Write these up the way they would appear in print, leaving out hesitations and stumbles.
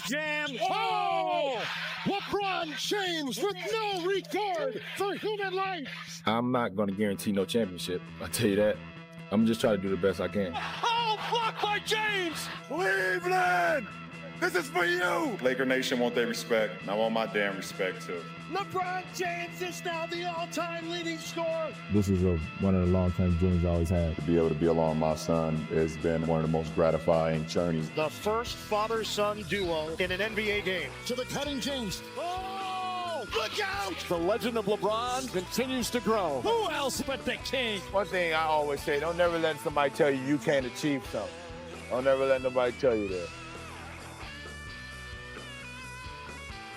Jam. Oh! LeBron James with no regard for human life. I'm not going to guarantee no championship. I'll tell you that. I'm just trying to do the best I can. Oh, blocked by James. Cleveland! This is for you! Laker Nation want their respect. I want my damn respect, too. LeBron James is now the all-time leading scorer. This is one of the long-term dreams I always had. To be able to be along my son has been one of the most gratifying journeys. The first father-son duo in an NBA game. To the cutting James. Oh, look out! The legend of LeBron continues to grow. Who else but the king? One thing I always say, don't never let somebody tell you you can't achieve something. Don't never let nobody tell you that.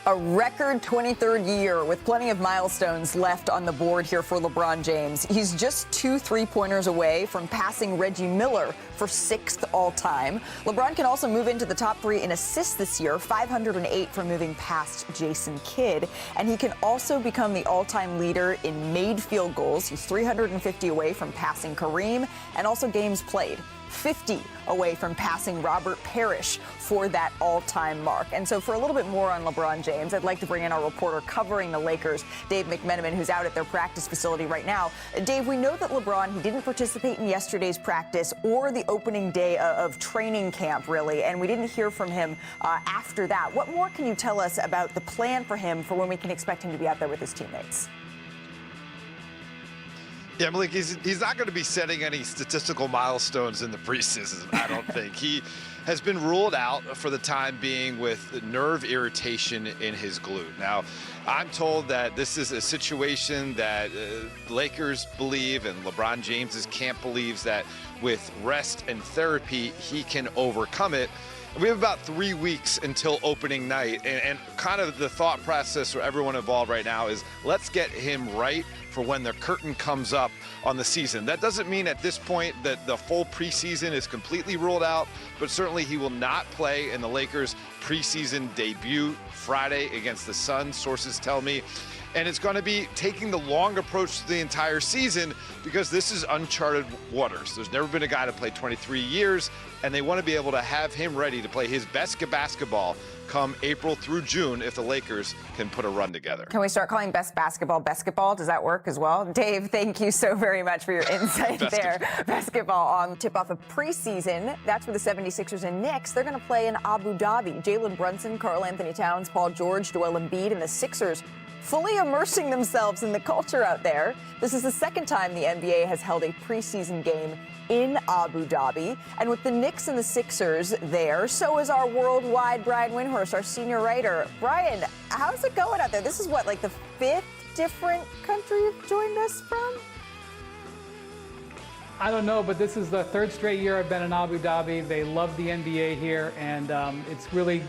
A record 23rd year with plenty of milestones left on the board here for LeBron James. He's just 2 3-pointers away from passing Reggie Miller for 6th all-time. LeBron can also move into the top 3 in assists this year, 508 from moving past Jason Kidd. And he can also become the all-time leader in made field goals. He's 350 away from passing Kareem and also games played. 50 away from passing Robert Parrish for that all-time mark. And so for a little bit more on LeBron James, I'd like to bring in our reporter covering the Lakers, Dave McMenamin, who's out at their practice facility right now. Dave, we know that LeBron, he didn't participate in yesterday's practice or the opening day of training camp, really, and we didn't hear from him after that. What more can you tell us about the plan for him for when we can expect him to be out there with his teammates? Yeah, Malik, he's not going to be setting any statistical milestones in the preseason, I don't think. He has been ruled out for the time being with nerve irritation in his glute. Now, I'm told that this is a situation that Lakers believe and LeBron James's camp believes that with rest and therapy, he can overcome it. We have about 3 weeks until opening night, and kind of the thought process for everyone involved right now is let's get him right for when the curtain comes up on the season. That doesn't mean at this point that the full preseason is completely ruled out, but certainly he will not play in the Lakers preseason debut Friday against the Suns, sources tell me. And it's going to be taking the long approach to the entire season because this is uncharted waters. There's never been a guy to play 23 years, and they want to be able to have him ready to play his best basketball come April through June if the Lakers can put a run together. Can we start calling best basketball basketball? Does that work as well? Dave, thank you so very much for your insight there. Basketball on tip-off of preseason. That's where the 76ers and Knicks, they're going to play in Abu Dhabi. Jalen Brunson, Karl Anthony Towns, Paul George, Joel Embiid, and the Sixers fully immersing themselves in the culture out there. This is the second time the NBA has held a preseason game in Abu Dhabi. And with the Knicks and the Sixers there, so is our worldwide Brian Windhorst, our senior writer. Brian, how's it going out there? This is what, like the 5th different country you've joined us from? I don't know, but this is the 3rd straight year I've been in Abu Dhabi. They love the NBA here, and it's really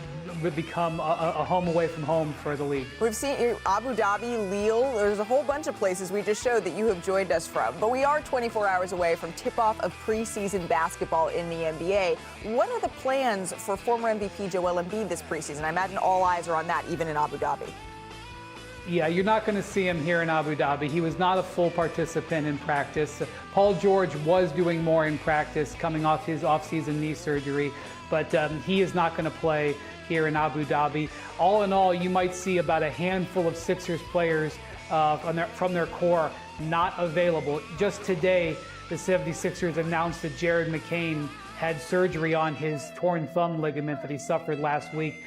become a home away from home for the league. We've seen Abu Dhabi, Lille. There's a whole bunch of places we just showed that you have joined us from. But we are 24 hours away from tip-off of preseason basketball in the NBA. What are the plans for former MVP Joel Embiid this preseason? I imagine all eyes are on that, even in Abu Dhabi. Yeah, you're not going to see him here in Abu Dhabi. He was not a full participant in practice. Paul George was doing more in practice coming off his off-season knee surgery, but he is not going to play here in Abu Dhabi. All in all, you might see about a handful of Sixers players from their core not available. Just today, the 76ers announced that Jared McCain had surgery on his torn thumb ligament that he suffered last week.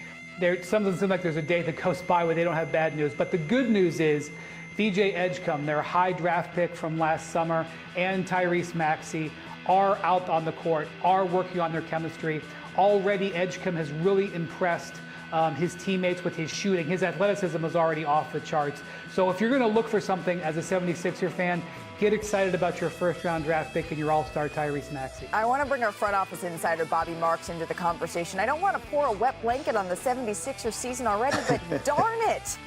Sometimes seems like there's a day that goes by where they don't have bad news. But the good news is VJ Edgecombe, their high draft pick from last summer, and Tyrese Maxey are out on the court, are working on their chemistry. Already Edgecombe has really impressed his teammates with his shooting. His athleticism is already off the charts. So if you're going to look for something as a 76er fan, get excited about your first-round draft pick and your all-star Tyrese Maxey. I want to bring our front office insider Bobby Marks into the conversation. I don't want to pour a wet blanket on the 76er season already, but darn it,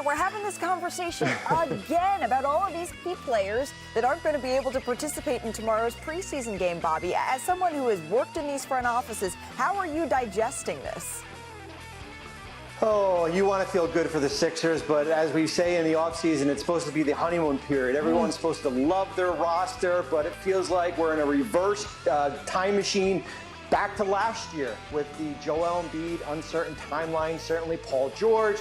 we're having this conversation again about all of these key players that aren't going to be able to participate in tomorrow's preseason game, Bobby. As someone who has worked in these front offices, how are you digesting this? Oh, you want to feel good for the Sixers, but as we say in the offseason, it's supposed to be the honeymoon period. Everyone's supposed to love their roster, but it feels like we're in a reverse time machine. back to last year with the Joel Embiid uncertain timeline, certainly Paul George.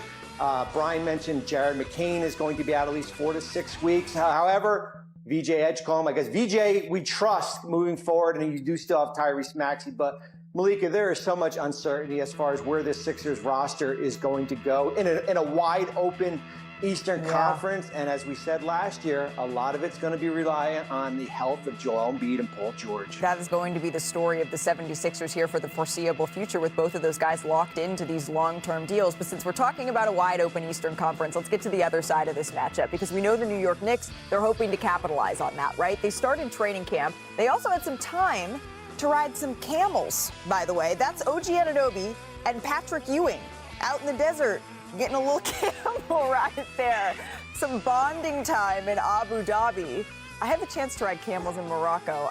Brian mentioned Jared McCain is going to be out at least 4 to 6 weeks. However, VJ Edgecombe, I guess VJ we trust moving forward, and you do still have Tyrese Maxey, but Malika, there is so much uncertainty as far as where this Sixers roster is going to go in a wide open Eastern Conference. And as we said last year, a lot of it's going to be reliant on the health of Joel Embiid and Paul George. That is going to be the story of the 76ers here for the foreseeable future, with both of those guys locked into these long-term deals. But since we're talking about a wide open Eastern Conference, let's get to the other side of this matchup, because we know the New York Knicks, they're hoping to capitalize on that, right? They started training camp. They also had some time to ride some camels, by the way. That's OG Anunoby and Patrick Ewing out in the desert getting a little camel ride there. Some bonding time in Abu Dhabi. I had the chance to ride camels in Morocco.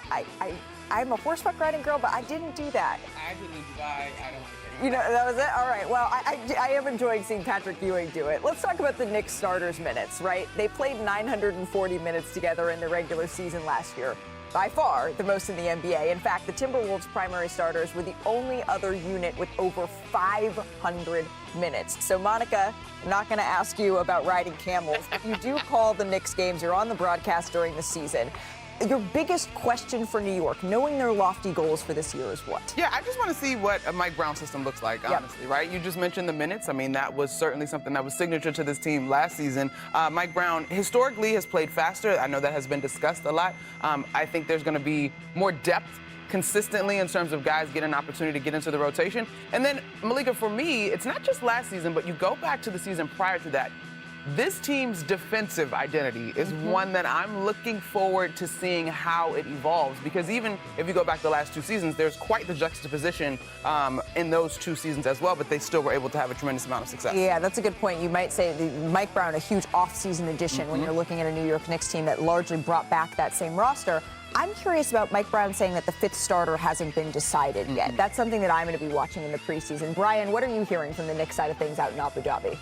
I'm a horseback riding girl, but I didn't do that. I did in Dubai. I don't. You know, that was it? All right. Well, I am enjoying seeing Patrick Ewing do it. Let's talk about the Knicks starters minutes, right? They played 940 minutes together in the regular season last year. By far, the most in the NBA. In fact, the Timberwolves' primary starters were the only other unit with over 500 minutes. So, Monica, I'm not going to ask you about riding camels, but you do call the Knicks games. You're on the broadcast during the season. Your biggest question for New York, knowing their lofty goals for this year, is what? Yeah, I just want to see what a Mike Brown system looks like, honestly, right? You just mentioned the minutes. I mean, that was certainly something that was signature to this team last season. Mike Brown historically has played faster. I know that has been discussed a lot. I think there's going to be more depth consistently in terms of guys getting an opportunity to get into the rotation. And then, Malika, for me, it's not just last season, but you go back to the season prior to that. This team's defensive identity is one that I'm looking forward to seeing how it evolves, because even if you go back the last 2 seasons, there's quite the juxtaposition in those 2 seasons as well, but they still were able to have a tremendous amount of success. Yeah, that's a good point. You might say Mike Brown, a huge off-season addition when you're looking at a New York Knicks team that largely brought back that same roster. I'm curious about Mike Brown saying that the 5th starter hasn't been decided yet. That's something that I'm going to be watching in the preseason. Brian, what are you hearing from the Knicks side of things out in Abu Dhabi?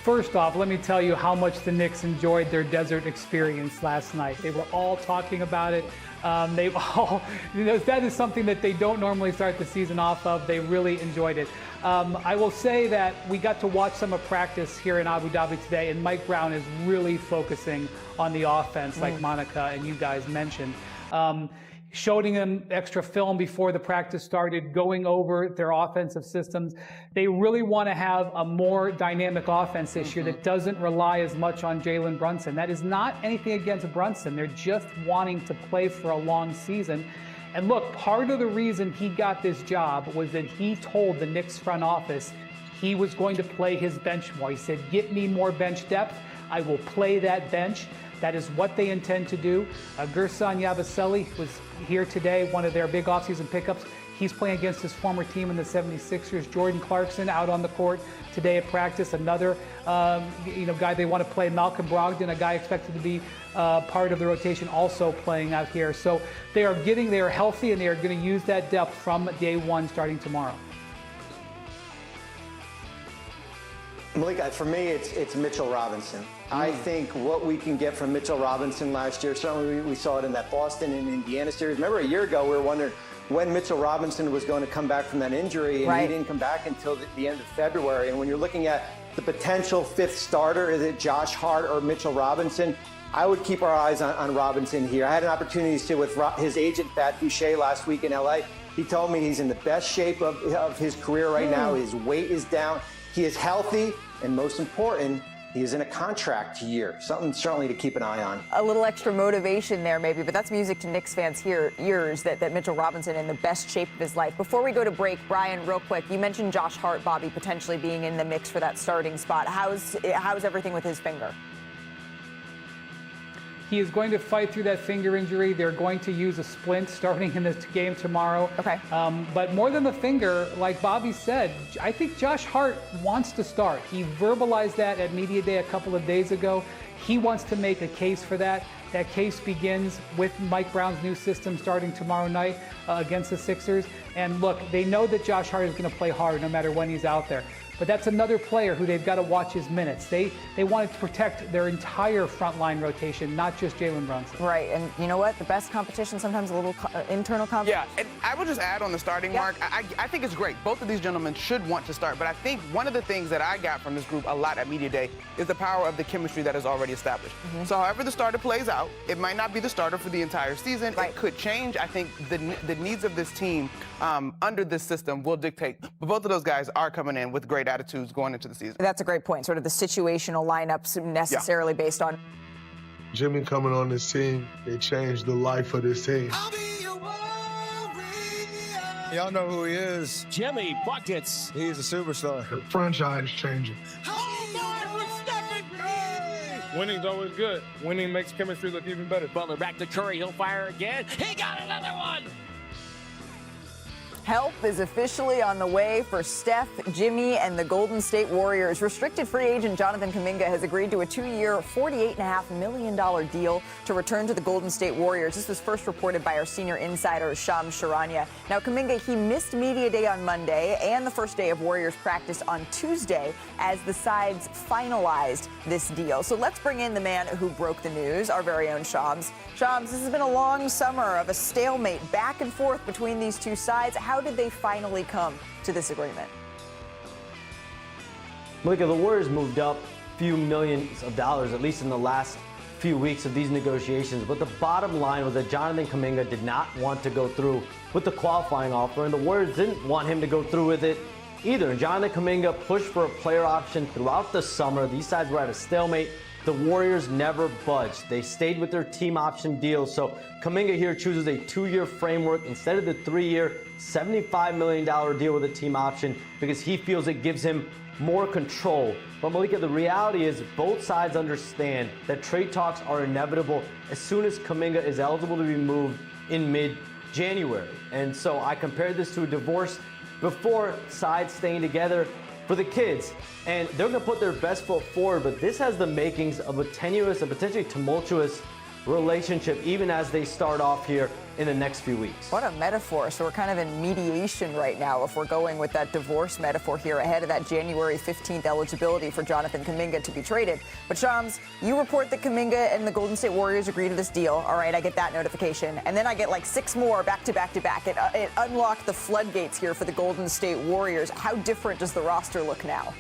First off, let me tell you how much the Knicks enjoyed their desert experience last night. They were all talking about it. They've all, that is something that they don't normally start the season off of. They really enjoyed it. I will say that we got to watch some of practice here in Abu Dhabi today, and Mike Brown is really focusing on the offense, like Monica and you guys mentioned. Showing them extra film before the practice started, going over their offensive systems. They really want to have a more dynamic offense this year that doesn't rely as much on Jalen Brunson. That is not anything against Brunson. They're just wanting to play for a long season. And look, part of the reason he got this job was that he told the Knicks front office he was going to play his bench more. He said, get me more bench depth. I will play that bench. That is what they intend to do. Gerson Yabusele was here today, one of their big offseason pickups. He's playing against his former team in the 76ers. Jordan Clarkson out on the court today at practice. Another guy they want to play, Malcolm Brogdon, a guy expected to be part of the rotation, also playing out here. So they are healthy, and they are going to use that depth from day one starting tomorrow. Malika, for me, it's Mitchell Robinson. I think what we can get from Mitchell Robinson last year, certainly we saw it in that Boston and Indiana series. Remember a year ago, we were wondering when Mitchell Robinson was going to come back from that injury, and he didn't come back until the end of February. And when you're looking at the potential 5th starter, is it Josh Hart or Mitchell Robinson? I would keep our eyes on Robinson here. I had an opportunity to sit with his agent, Thad Boucher, last week in LA. He told me he's in the best shape of his career right now. His weight is down. He is healthy, and most important, he is in a contract year. Something certainly to keep an eye on. A little extra motivation there maybe, but that's music to Knicks fans' ears that Mitchell Robinson in the best shape of his life. Before we go to break, Brian, real quick, you mentioned Josh Hart, Bobby, potentially being in the mix for that starting spot. How's everything with his finger? He is going to fight through that finger injury. They're going to use a splint starting in this game tomorrow. Okay. But more than the finger, like Bobby said, I think Josh Hart wants to start. He verbalized that at Media Day a couple of days ago. He wants to make a case for that. That case begins with Mike Brown's new system starting tomorrow night against the Sixers. And look, they know that Josh Hart is going to play hard no matter when he's out there. but that's another player who they've got to watch his minutes. They wanted to protect their entire frontline rotation, not just Jalen Brunson. Right, and you know what? The best competition, sometimes a little internal competition. Yeah, and I would just add on the starting mark, I think it's great. Both of these gentlemen should want to start, but I think one of the things that I got from this group a lot at Media Day is the power of the chemistry that is already established. So however the starter plays out, it might not be the starter for the entire season. It could change. I think the needs of this team under this system will dictate. But both of those guys are coming in with great attitudes going into the season. That's a great point, sort of the situational lineups necessarily based on. Jimmy coming on this team, it changed the life of this team. Y'all know who he is. Jimmy Buckets. He's a superstar. The franchise changing. Winning's always good. Winning makes chemistry look even better. Butler back to Curry. He'll fire again. He got another one. Help is officially on the way for Steph, Jimmy, and the Golden State Warriors. Restricted free agent Jonathan Kuminga has agreed to a 2-year, $48.5 million deal to return to the Golden State Warriors. This was first reported by our senior insider, Shams Charania. Now, Kuminga, he missed Media Day on Monday and the first day of Warriors practice on Tuesday as the sides finalized this deal. So let's bring in the man who broke the news, our very own Shams. Shams, this has been a long summer of a stalemate back and forth between these two sides. How did they finally come to this agreement? Malika, the Warriors moved up a few millions of dollars, at least in the last few weeks of these negotiations. But the bottom line was that Jonathan Kuminga did not want to go through with the qualifying offer, and the Warriors didn't want him to go through with it either. And Jonathan Kuminga pushed for a player option throughout the summer. These sides were at a stalemate. The Warriors never budged. They stayed with their team option deal. So Kuminga here chooses a 2-year framework instead of the 3-year, $75 million deal with a team option because he feels it gives him more control. But Malika, the reality is both sides understand that trade talks are inevitable as soon as Kuminga is eligible to be moved in mid-January. And so I compared this to a divorce before sides staying together for the kids. And they're going to put their best foot forward, but this has the makings of a tenuous and potentially tumultuous relationship even as they start off here in the next few weeks. What a metaphor. So we're kind of in mediation right now if we're going with that divorce metaphor here ahead of that January 15th eligibility for Jonathan Kuminga to be traded. But Shams, you report that Kuminga and the Golden State Warriors agree to this deal. All right, I get that notification. And then I get like 6 more back to back to back. It unlocked the floodgates here for the Golden State Warriors. How different does the roster look now?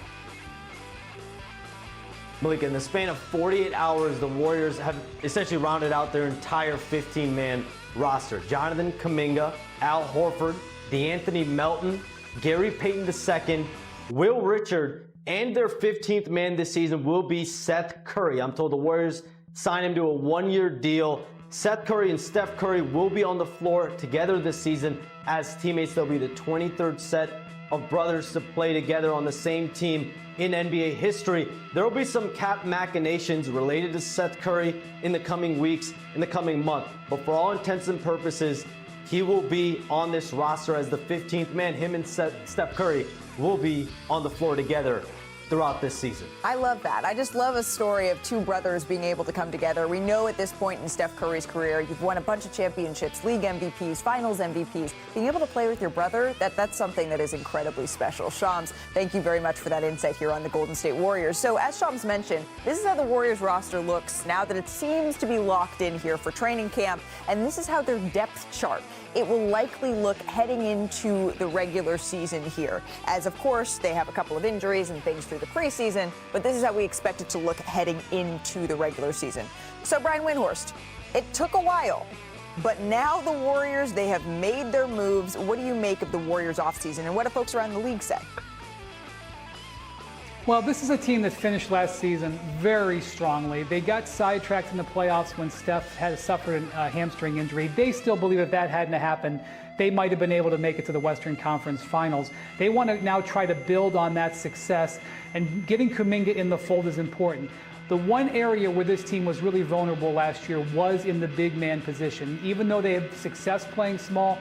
Malika, in the span of 48 hours, the Warriors have essentially rounded out their entire 15-man roster. Jonathan Kuminga, Al Horford, DeAnthony Melton, Gary Payton II, Will Richard, and their 15th man this season will be Seth Curry. I'm told the Warriors signed him to a 1-year deal. Seth Curry and Steph Curry will be on the floor together this season as teammates. They'll be the 23rd set of brothers to play together on the same team in NBA history. There will be some cap machinations related to Seth Curry in the coming weeks, in the coming month. But for all intents and purposes, he will be on this roster as the 15th man. Him and Steph Curry will be on the floor together throughout this season. I love that. I just love a story of two brothers being able to come together. We know at this point in Steph Curry's career, you've won a bunch of championships, league MVPs, finals MVPs. Being able to play with your brother, that's something that is incredibly special. Shams, thank you very much for that insight here on the Golden State Warriors. So as Shams mentioned, this is how the Warriors roster looks now that it seems to be locked in here for training camp. And this is how their depth chart, it will likely look heading into the regular season here. As of course, they have a couple of injuries and things through the preseason, but this is how we expect it to look heading into the regular season. So Brian Windhorst, it took a while, but now the Warriors, they have made their moves. What do you make of the Warriors offseason, and what do folks around the league say? Well, this is a team that finished last season very strongly. They got sidetracked in the playoffs when Steph had suffered a hamstring injury. They still believe if that hadn't happened, they might have been able to make it to the Western Conference Finals. They want to now try to build on that success, and getting Kuminga in the fold is important. The one area where this team was really vulnerable last year was in the big man position. Even though they had success playing small,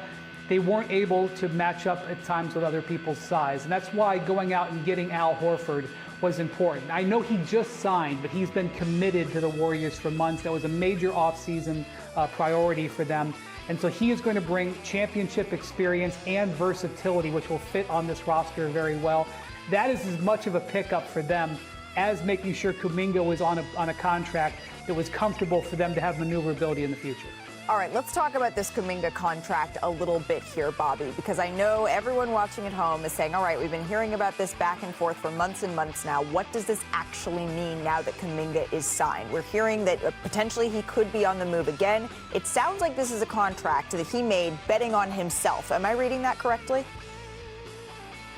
they weren't able to match up at times with other people's size. And that's why going out and getting Al Horford was important. I know he just signed, but he's been committed to the Warriors for months. That was a major offseason priority for them. And so he is going to bring championship experience and versatility, which will fit on this roster very well. that is as much of a pickup for them as making sure Kuminga was on a contract that was comfortable for them to have maneuverability in the future. All right, let's talk about this Kuminga contract a little bit here, Bobby, because I know everyone watching at home is saying, all right, we've been hearing about this back and forth for months and months now. What does this actually mean now that Kuminga is signed? We're hearing that potentially he could be on the move again. It sounds like this is a contract that he made betting on himself. Am I reading that correctly?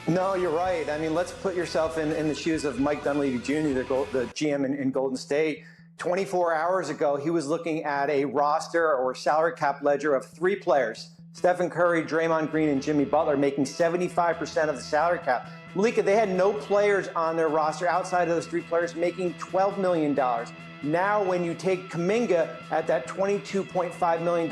No, you're right. I mean, let's put yourself in the shoes of Mike Dunleavy Jr., the GM in Golden State. 24 hours ago, he was looking at a roster or salary cap ledger of 3 players, Stephen Curry, Draymond Green, and Jimmy Butler, making 75% of the salary cap. Malika, they had no players on their roster outside of those 3 players making $12 million. Now, when you take Kuminga at that $22.5 million,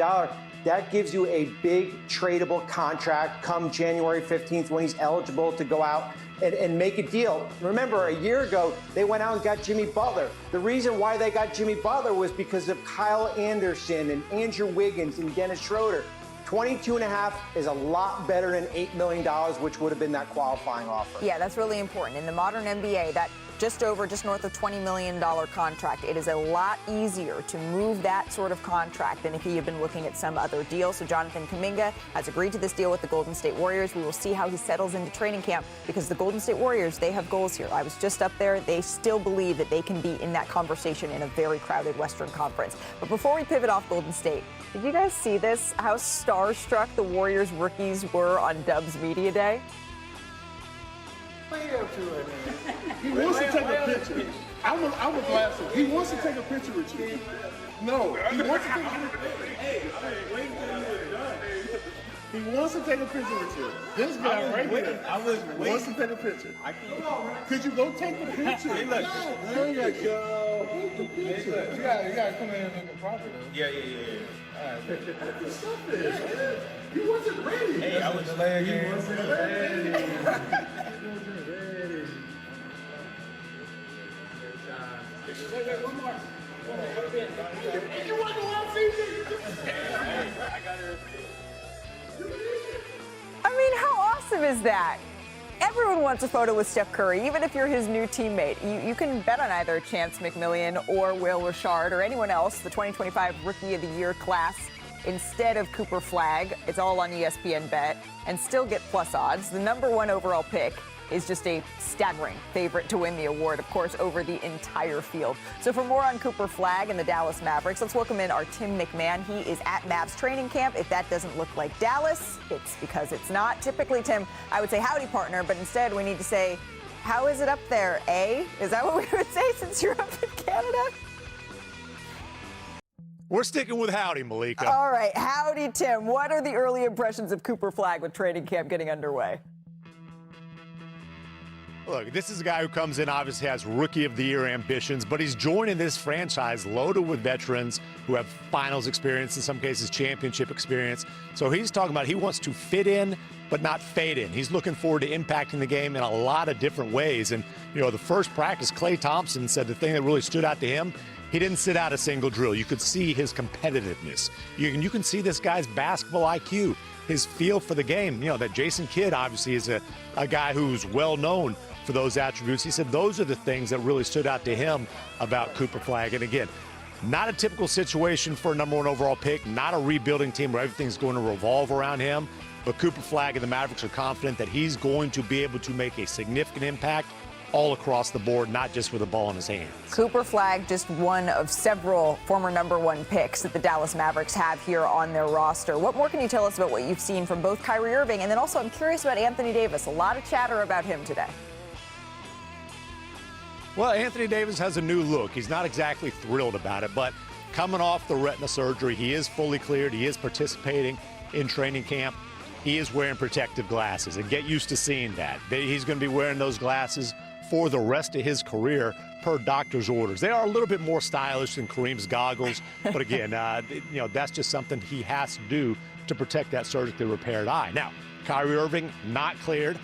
that gives you a big tradable contract come January 15th when he's eligible to go out and make a deal. Remember, a year ago, they went out and got Jimmy Butler. The reason why they got Jimmy Butler was because of Kyle Anderson and Andrew Wiggins and Dennis Schroeder. 22.5 is a lot better than $8 million, which would have been that qualifying offer. Yeah, that's really important. In the modern NBA, that just north of $20 million contract, it is a lot easier to move that sort of contract than if he had been looking at some other deal. So Jonathan Kuminga has agreed to this deal with the Golden State Warriors. We will see how he settles into training camp because the Golden State Warriors, they have goals here. I was just up there. They still believe that they can be in that conversation in a very crowded Western Conference. But before we pivot off Golden State, did you guys see this? How starstruck the Warriors rookies were on Dub's Media Day? He wants to take a picture. I'm a glasses. He wants to take a picture with you. No, he wants to take a picture. Hey, wait until you were done. He wants to take a picture with you. This guy right here. I was waiting. Wants to take a picture. Could you go take the picture? Hey, look. There you go. Take the picture. You gotta come in and look at property. Yeah. All right. What the stuff is? He wasn't ready. Hey, I was delaying. He wasn't ready. Wait, one more. You want to go out, I mean, how awesome is that? Everyone wants a photo with Steph Curry, even if you're his new teammate. You can bet on either Chance McMillian or Will Richard or anyone else, the 2025 Rookie of the Year class, instead of Cooper Flagg. It's all on ESPN Bet, and still get plus odds. The #1 overall pick is just a staggering favorite to win the award, of course, over the entire field. So for more on Cooper Flagg and the Dallas Mavericks, let's welcome in our Tim McMahon. He is at Mavs training camp. If that doesn't look like Dallas, it's because it's not. Typically, Tim, I would say howdy, partner, but instead we need to say, how is it up there, eh? Is that what we would say since you're up in Canada? We're sticking with howdy, Malika. All right, howdy, Tim. What are the early impressions of Cooper Flagg with training camp getting underway? Look, this is a guy who comes in, obviously has Rookie of the Year ambitions, but he's joining this franchise loaded with veterans who have finals experience, in some cases championship experience. So he's talking about he wants to fit in, but not fade in. He's looking forward to impacting the game in a lot of different ways. And, the first practice, Klay Thompson said the thing that really stood out to him, he didn't sit out a single drill. You could see his competitiveness. You can see this guy's basketball IQ, his feel for the game. That Jason Kidd obviously is a guy who's well known for those attributes. He said those are the things that really stood out to him about Cooper Flagg. And again, not a typical situation for a #1 overall pick, not a rebuilding team where everything's going to revolve around him. But Cooper Flagg and the Mavericks are confident that he's going to be able to make a significant impact all across the board, not just with the ball in his hands. Cooper Flagg, just one of several former #1 picks that the Dallas Mavericks have here on their roster. What more can you tell us about what you've seen from both Kyrie Irving and then also I'm curious about Anthony Davis. A lot of chatter about him today. Well, Anthony Davis has a new look. He's not exactly thrilled about it, but coming off the retina surgery, he is fully cleared. He is participating in training camp. He is wearing protective glasses, and get used to seeing that. He's going to be wearing those glasses for the rest of his career per doctor's orders. They are a little bit more stylish than Kareem's goggles, but again, that's just something he has to do to protect that surgically repaired eye. Now, Kyrie Irving not cleared,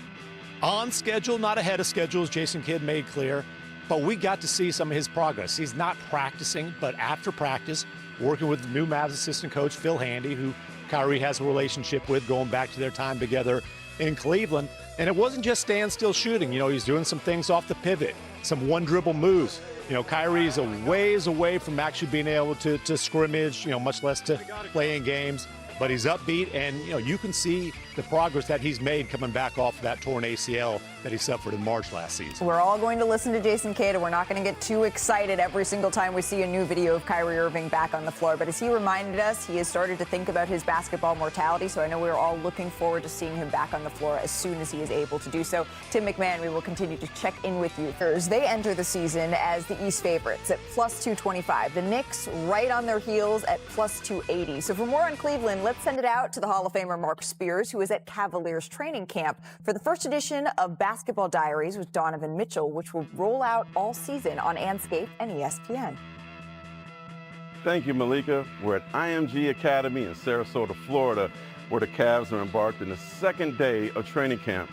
on schedule, not ahead of schedule, as Jason Kidd made clear. But we got to see some of his progress. He's not practicing, but after practice, working with the new Mavs assistant coach, Phil Handy, who Kyrie has a relationship with going back to their time together in Cleveland. And it wasn't just standstill shooting. You know, he's doing some things off the pivot, some one-dribble moves. You know, Kyrie's a ways away from actually being able to scrimmage, you know, much less to play in games. But he's upbeat, and, you know, you can see the progress that he's made coming back off of that torn ACL that he suffered in March last season. We're all going to listen to Jason Kidd, and we're not going to get too excited every single time we see a new video of Kyrie Irving back on the floor. But as he reminded us, he has started to think about his basketball mortality, so I know we're all looking forward to seeing him back on the floor as soon as he is able to do so. Tim McMahon, we will continue to check in with you. They enter the season as the East favorites at plus 225. The Knicks right on their heels at plus 280. So for more on Cleveland, let's send it out to the Hall of Famer Mark Spears, who is at Cavaliers training camp for the first edition of Basketball Diaries with Donovan Mitchell, which will roll out all season on Anscape and ESPN. Thank you, Malika. We're at IMG Academy in Sarasota, Florida, where the Cavs are embarked in the second day of training camp.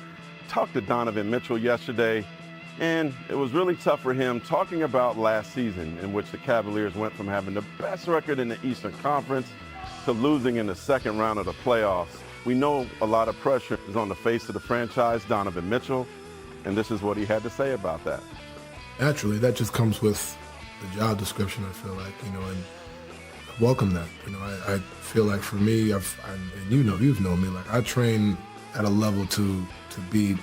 Talked to Donovan Mitchell yesterday, and it was really tough for him talking about last season, in which the Cavaliers went from having the best record in the Eastern Conference to losing in the second round of the playoffs. We know a lot of pressure is on the face of the franchise, Donovan Mitchell, and this is what he had to say about that. Naturally, that just comes with the job description, I feel like, you know, and welcome that. You know, I feel like for me, and you've known me, like I train at a level to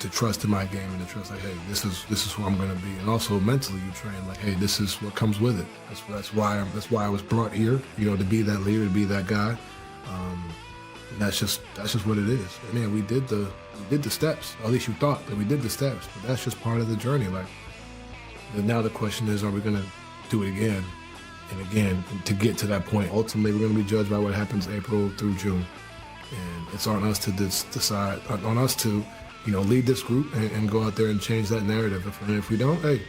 trust in my game and to trust, like, hey, this is who I'm going to be. And also mentally, you train like, hey, this is what comes with it. That's why I was brought here, you know, to be that leader, to be that guy. And that's just what it is. I mean, we did the steps. Or at least you thought that we did the steps, but that's just part of the journey. Like, now the question is, are we going to do it again and again to get to that point? Ultimately, we're going to be judged by what happens April through June, and it's on us to decide, on us to, you know, lead this group and go out there and change that narrative. If we don't, hey,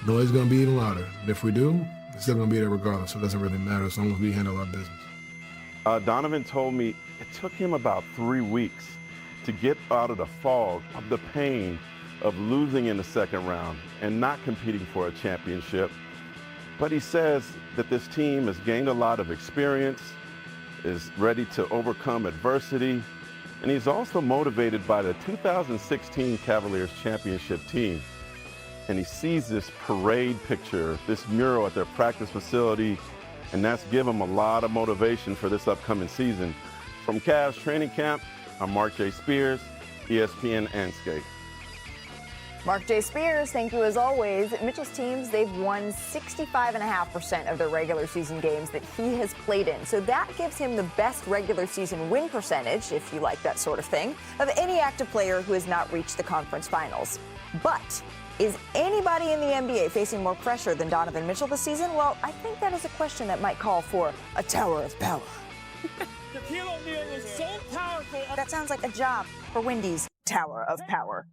noise is going to be even louder. And if we do, it's still going to be there regardless. So it doesn't really matter as long as we handle our business. Donovan told me it took him about 3 weeks to get out of the fog of the pain of losing in the second round and not competing for a championship. But he says that this team has gained a lot of experience, is ready to overcome adversity, and he's also motivated by the 2016 Cavaliers championship team. And he sees this parade picture, this mural at their practice facility, and that's given him a lot of motivation for this upcoming season. From Cavs training camp, I'm Mark J. Spears, ESPN Anscape. Mark J. Spears, thank you as always. Mitchell's teams, they've won 65.5% of their regular season games that he has played in. So that gives him the best regular season win percentage, if you like that sort of thing, of any active player who has not reached the conference finals. But is anybody in the NBA facing more pressure than Donovan Mitchell this season? Well, I think that is a question that might call for a tower of power. Shaquille O'Neal is so powerful. That sounds like a job for Wendy's Tower of Power.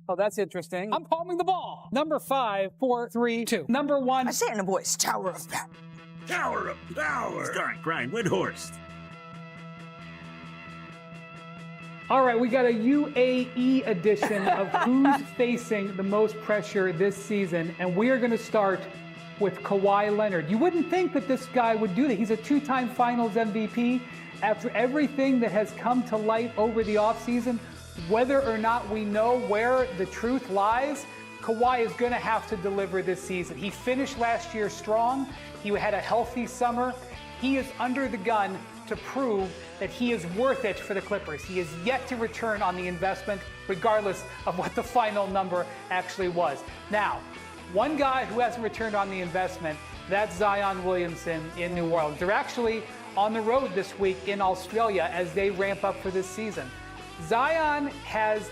Oh, that's interesting. I'm palming the ball. Number 5, 4, 3, 2. Number 1. I say it in a voice. Tower of Power. Tower of Power. Starring Brian Windhorst. All right, we got a UAE edition of who's facing the most pressure this season, and we are going to start with Kawhi Leonard. You wouldn't think that this guy would do that. He's a 2-time Finals MVP. After everything that has come to light over the offseason, whether or not we know where the truth lies, Kawhi is going to have to deliver this season. He finished last year strong. He had a healthy summer. He is under the gun to prove that he is worth it for the Clippers. He is yet to return on the investment, regardless of what the final number actually was. Now, one guy who hasn't returned on the investment, that's Zion Williamson in New Orleans. They're actually on the road this week in Australia as they ramp up for this season. Zion has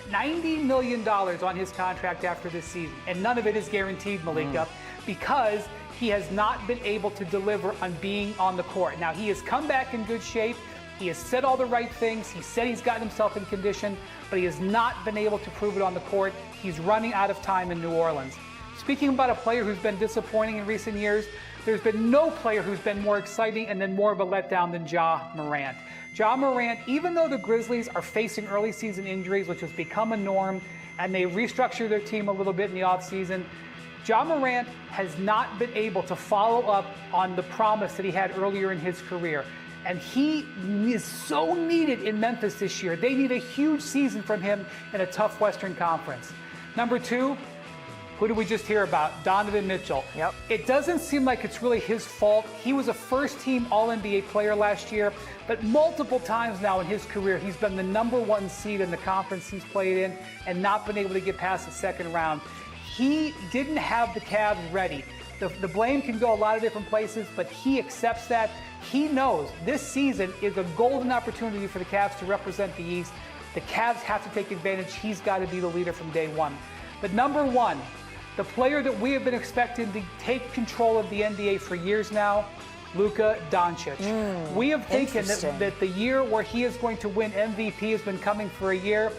$90 million on his contract after this season, and none of it is guaranteed, Malika, because he has not been able to deliver on being on the court. Now, he has come back in good shape. He has said all the right things. He said he's gotten himself in condition, but he has not been able to prove it on the court. He's running out of time in New Orleans. Speaking about a player who's been disappointing in recent years, there's been no player who's been more exciting and then more of a letdown than Ja Morant. Ja Morant, even though the Grizzlies are facing early season injuries, which has become a norm, and they restructured their team a little bit in the offseason, Ja Morant has not been able to follow up on the promise that he had earlier in his career. And he is so needed in Memphis this year. They need a huge season from him in a tough Western Conference. Number 2, who did we just hear about? Donovan Mitchell. Yep. It doesn't seem like it's really his fault. He was a first-team All-NBA player last year, but multiple times now in his career, he's been the number 1 seed in the conference he's played in and not been able to get past the second round. He didn't have the Cavs ready. The blame can go a lot of different places, but he accepts that. He knows this season is a golden opportunity for the Cavs to represent the East. The Cavs have to take advantage. He's got to be the leader from day one. But number 1, the player that we have been expecting to take control of the NBA for years now, Luka Doncic. We have taken that the year where he is going to win MVP has been coming for a year.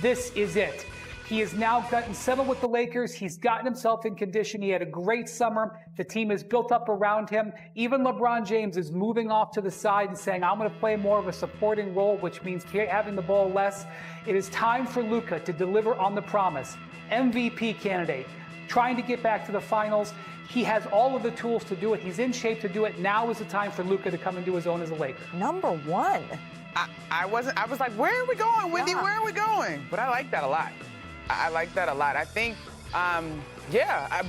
This is it. He has now gotten settled with the Lakers. He's gotten himself in condition. He had a great summer. The team is built up around him. Even LeBron James is moving off to the side and saying, I'm going to play more of a supporting role, which means having the ball less. It is time for Luka to deliver on the promise. MVP candidate, trying to get back to the finals. He has all of the tools to do it. He's in shape to do it. Now is the time for Luka to come and do his own as a Laker. Number 1. I was like, where are we going, Wendy? Yeah. Where are we going? But I like that a lot. I like that a lot. I think,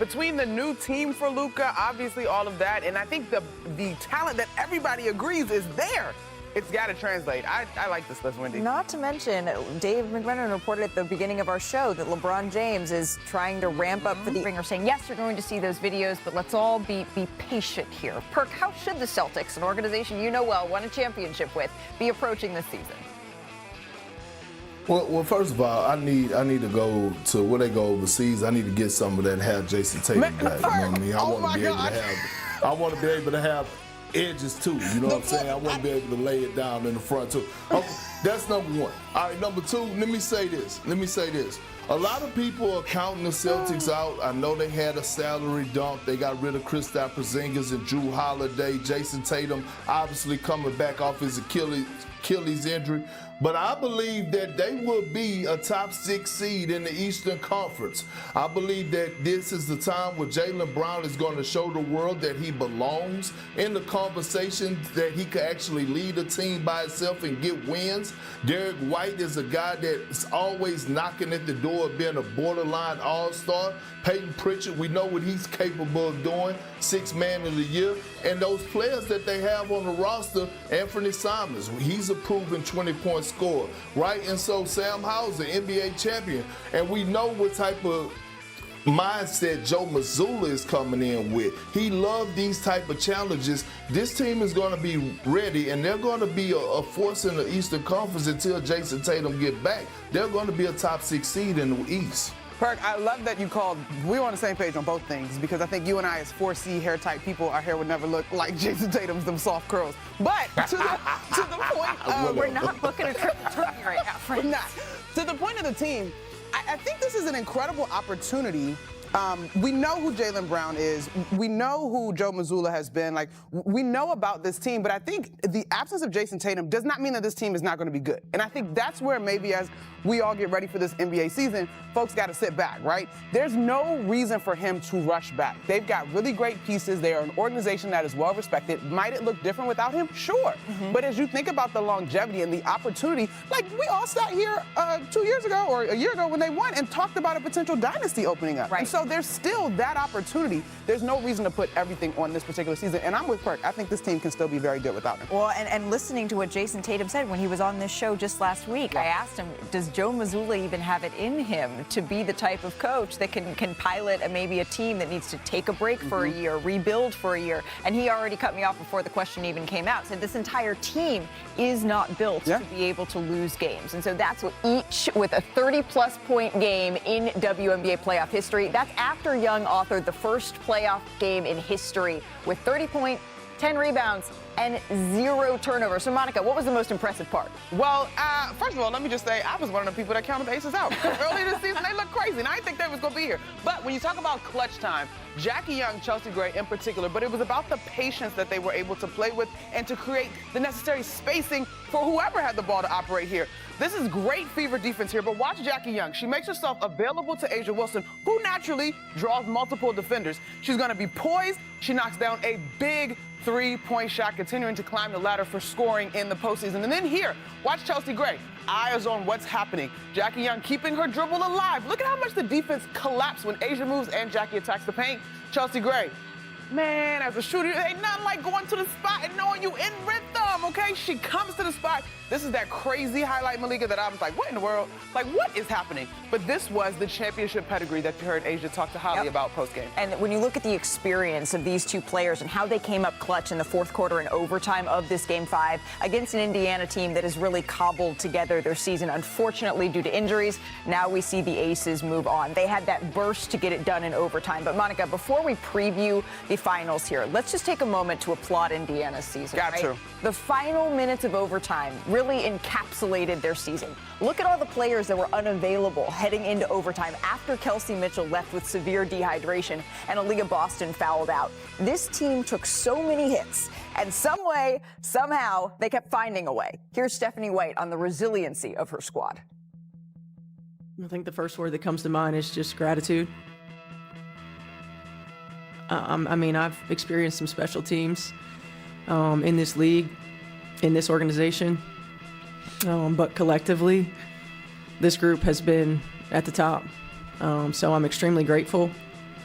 between the new team for Luka, obviously all of that, and I think the talent that everybody agrees is there. It's got to translate. I like this list, Wendy. Not to mention, Dave McMenamin reported at the beginning of our show that LeBron James is trying to ramp up for the ringer, saying, yes, you're going to see those videos, but let's all be patient here. Perk, how should the Celtics, an organization you know well, won a championship with, be approaching this season? Well, first of all, I need to go to where they go overseas. I need to get some of that and have Jason Tatum back. You know what I mean? I want to be able to have edges too. You know what I'm saying? I want to be able to lay it down in the front too. Okay, that's number 1. All right, number 2. Let me say this. A lot of people are counting the Celtics out. I know they had a salary dump. They got rid of Kristaps Porzingis and Jrue Holiday. Jason Tatum obviously coming back off his Achilles injury. But I believe that they will be a top 6 seed in the Eastern Conference. I believe that this is the time where Jaylen Brown is going to show the world that he belongs in the conversation, that he could actually lead a team by himself and get wins. Derek White is a guy that's always knocking at the door of being a borderline all-star. Peyton Pritchard, we know what he's capable of doing, 6th man of the year. And those players that they have on the roster, Anthony Simons, he's a proven 20-point scorer, right? And so Sam Hauser, NBA champion. And we know what type of mindset Joe Mazzulla is coming in with. He loved these type of challenges. This team is going to be ready, and they're going to be a force in the Eastern Conference until Jason Tatum get back. They're going to be a top 6 seed in the East. Perk, I love that we're on the same page on both things, because I think you and I, as 4C hair type people, our hair would never look like Jason Tatum's them soft curls. But to the point, we're not booking a trip to Turkey right now, friends. We're not. To the point of the team, I think this is an incredible opportunity. We know who Jaylen Brown is. We know who Joe Mazzulla has been. Like, we know about this team, but I think the absence of Jason Tatum does not mean that this team is not going to be good. And I think that's where maybe as we all get ready for this NBA season, folks got to sit back, right? There's no reason for him to rush back. They've got really great pieces. They are an organization that is well respected. Might it look different without him? Sure. But as you think about the longevity and the opportunity, like we all sat here 2 years ago or a year ago when they won and talked about a potential dynasty opening up. Right. And so there's still that opportunity. There's no reason to put everything on this particular season. And I'm with Perk. I think this team can still be very good without him. Well, and listening to what Jason Tatum said when he was on this show just last week, I asked him, does Joe Mazzulla even have it in him to be the type of coach that can pilot maybe a team that needs to take a break for a year, rebuild for a year? And he already cut me off before the question even came out, said this entire team is not built to be able to lose games. And so that's what each with a 30-plus point game in WNBA playoff history. That's after Young authored the first playoff game in history with 30 points, 10 rebounds, and 0 turnovers. So, Monica, what was the most impressive part? Well, first of all, let me just say I was one of the people that counted the aces out. Earlier this season, they looked crazy, and I didn't think they was going to be here. But when you talk about clutch time, Jackie Young, Chelsea Gray in particular, but it was about the patience that they were able to play with and to create the necessary spacing for whoever had the ball to operate here. This is great fever defense here, but watch Jackie Young. She makes herself available to A'ja Wilson, who naturally draws multiple defenders. She's going to be poised. She knocks down a big three-point shot, continuing to climb the ladder for scoring in the postseason. And then here, watch Chelsea Gray. Eyes on what's happening. Jackie Young keeping her dribble alive. Look at how much the defense collapsed when Asia moves and Jackie attacks the paint. Chelsea Gray, man, as a shooter, it ain't nothing like going to the spot and knowing you in rhythm, okay? She comes to the spot. This is that crazy highlight, Malika, that I was like, what in the world? Like, what is happening? But this was the championship pedigree that you heard Asia talk to Holly about post-game. And when you look at the experience of these two players and how they came up clutch in the fourth quarter and overtime of this Game 5 against an Indiana team that has really cobbled together their season, unfortunately, due to injuries, now we see the Aces move on. They had that burst to get it done in overtime. But, Monica, before we preview the finals here, let's just take a moment to applaud Indiana's season. Got to. The final minutes of overtime really encapsulated their season. Look at all the players that were unavailable heading into overtime after Kelsey Mitchell left with severe dehydration and Aaliyah Boston fouled out. This team took so many hits, and some way, somehow, they kept finding a way. Here's Stephanie White on the resiliency of her squad. I think the first word that comes to mind is just gratitude. I mean, I've experienced some special teams in this league, in this organization, but collectively, this group has been at the top. So I'm extremely grateful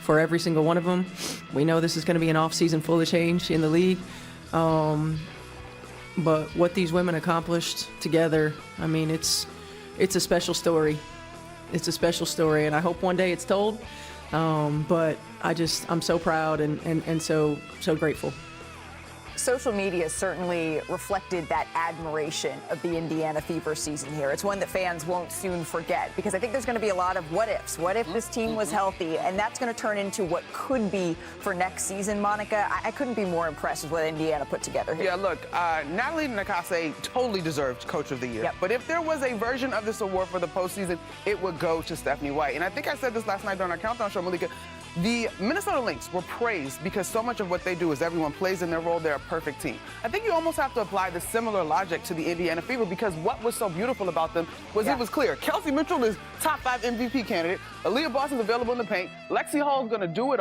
for every single one of them. We know this is going to be an off-season full of change in the league, but what these women accomplished together, I mean, it's a special story. It's a special story, and I hope one day it's told. But I'm so proud and so grateful. Social media certainly reflected that admiration of the Indiana Fever season here. It's one that fans won't soon forget because I think there's going to be a lot of what ifs. What if this team was healthy? And that's going to turn into what could be for next season, Monica. I couldn't be more impressed with what Indiana put together here. Yeah, look, Natalie Nakase totally deserved Coach of the Year. Yep. But if there was a version of this award for the postseason, it would go to Stephanie White. And I think I said this last night during our countdown show, Malika. The Minnesota Lynx were praised because so much of what they do is everyone plays in their role. They're a perfect team. I think you almost have to apply the similar logic to the Indiana Fever because what was so beautiful about them was it was clear. Kelsey Mitchell is top 5 MVP candidate. Aaliyah Boston's available in the paint. Lexi Hall's going to do it